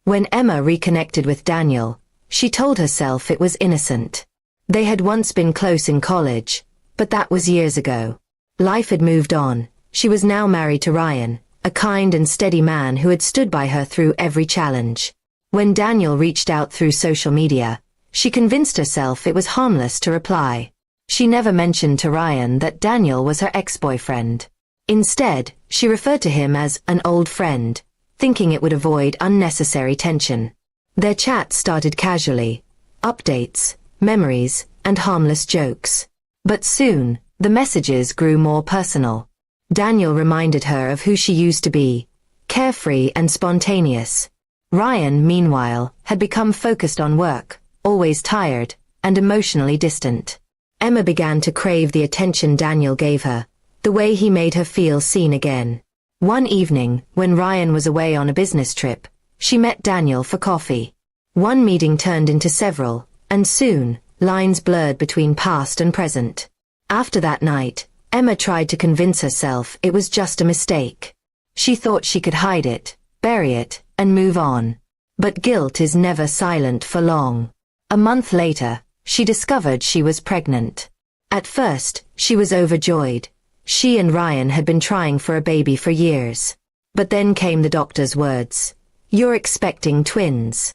When Emma reconnected with Daniel, she told herself it was innocent. They had once been close in college, but that was years ago. Life had moved on. She was now married to Ryan, a kind and steady man who had stood by her through every challenge. When Daniel reached out through social media, she convinced herself it was harmless to reply. She never mentioned to Ryan that Daniel was her ex-boyfriend. Instead, she referred to him as an old friend, thinking it would avoid unnecessary tension. Their chat started casually, updates, memories, and harmless jokes. But soon, the messages grew more personal. Daniel reminded her of who she used to be, carefree and spontaneous. Ryan, meanwhile, had become focused on work, always tired, and emotionally distant. Emma began to crave the attention Daniel gave her, the way he made her feel seen again. One evening, when Ryan was away on a business trip, she met Daniel for coffee. One meeting turned into several, and soon, lines blurred between past and present. After that night, Emma tried to convince herself it was just a mistake. She thought she could hide it, bury it, and move on. But guilt is never silent for long. A month later, she discovered she was pregnant. At first, she was overjoyed. She and Ryan had been trying for a baby for years. But then came the doctor's words. "You're expecting twins."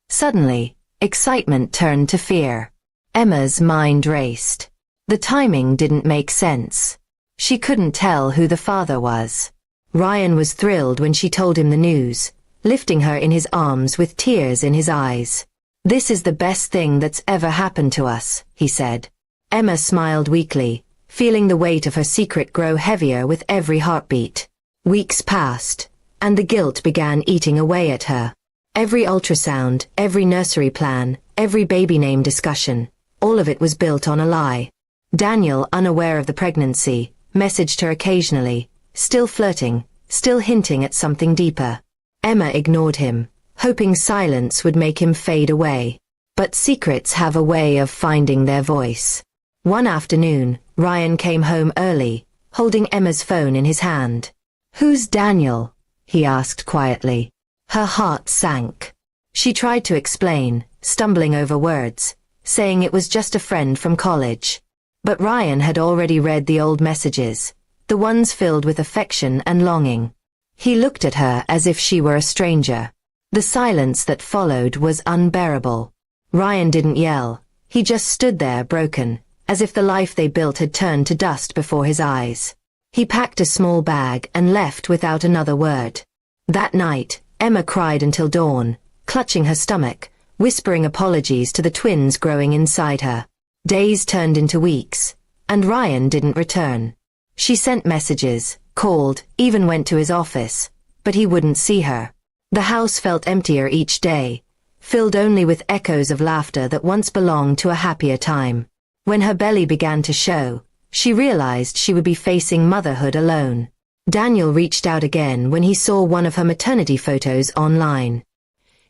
Suddenly, excitement turned to fear. Emma's mind raced. The timing didn't make sense. She couldn't tell who the father was. Ryan was thrilled when she told him the news, lifting her in his arms with tears in his eyes. "This is the best thing that's ever happened to us," he said. Emma smiled weakly, feeling the weight of her secret grow heavier with every heartbeat. Weeks passed, and the guilt began eating away at her. Every ultrasound, every nursery plan, every baby name discussion, all of it was built on a lie. Daniel, unaware of the pregnancy, messaged her occasionally, still flirting, still hinting at something deeper. Emma ignored him, hoping silence would make him fade away. But secrets have a way of finding their voice. One afternoon, Ryan came home early, holding Emma's phone in his hand. "Who's Daniel?" he asked quietly. Her heart sank. She tried to explain, stumbling over words, saying it was just a friend from college. But Ryan had already read the old messages, the ones filled with affection and longing. He looked at her as if she were a stranger. The silence that followed was unbearable. Ryan didn't yell. He just stood there broken, as if the life they built had turned to dust before his eyes. He packed a small bag and left without another word. That night, Emma cried until dawn, clutching her stomach, whispering apologies to the twins growing inside her. Days turned into weeks, and Ryan didn't return. She sent messages, called, even went to his office, but he wouldn't see her. The house felt emptier each day, filled only with echoes of laughter that once belonged to a happier time. When her belly began to show, she realized she would be facing motherhood alone. Daniel reached out again when he saw one of her maternity photos online.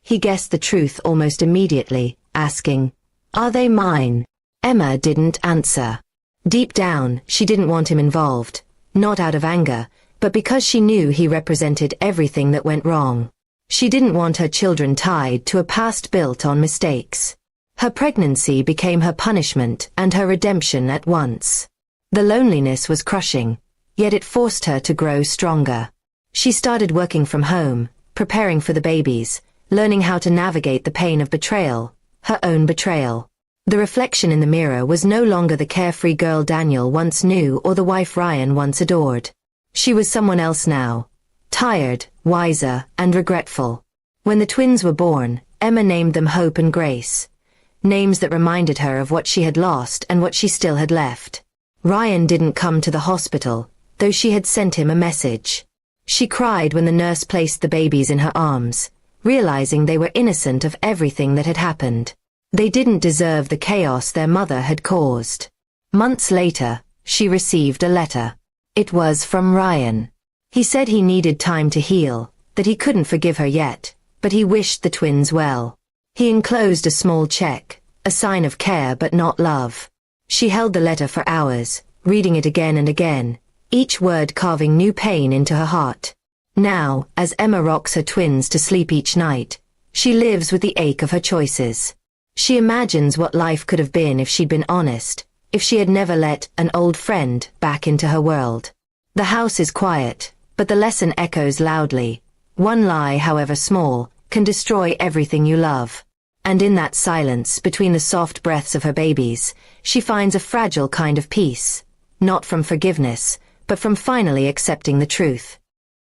He guessed the truth almost immediately, asking, "Are they mine?" Emma didn't answer. Deep down, she didn't want him involved, not out of anger, but because she knew he represented everything that went wrong. She didn't want her children tied to a past built on mistakes. Her pregnancy became her punishment and her redemption at once. The loneliness was crushing, yet it forced her to grow stronger. She started working from home, preparing for the babies, learning how to navigate the pain of betrayal, her own betrayal. The reflection in the mirror was no longer the carefree girl Daniel once knew or the wife Ryan once adored. She was someone else now, tired, wiser, and regretful. When the twins were born, Emma named them Hope and Grace, names that reminded her of what she had lost and what she still had left. Ryan didn't come to the hospital, though she had sent him a message. She cried when the nurse placed the babies in her arms, realizing they were innocent of everything that had happened. They didn't deserve the chaos their mother had caused. Months later, she received a letter. It was from Ryan. He said he needed time to heal, that he couldn't forgive her yet, but he wished the twins well. He enclosed a small check, a sign of care but not love. She held the letter for hours, reading it again and again, each word carving new pain into her heart. Now, as Emma rocks her twins to sleep each night, She lives with the ache of her choices. She imagines what life could have been if she'd been honest, if she had never let an old friend back into her world. The house is quiet, but the lesson echoes loudly. One lie, however small, can destroy everything you love. And in that silence, between the soft breaths of her babies, she finds a fragile kind of peace. Not from forgiveness, but from finally accepting the truth.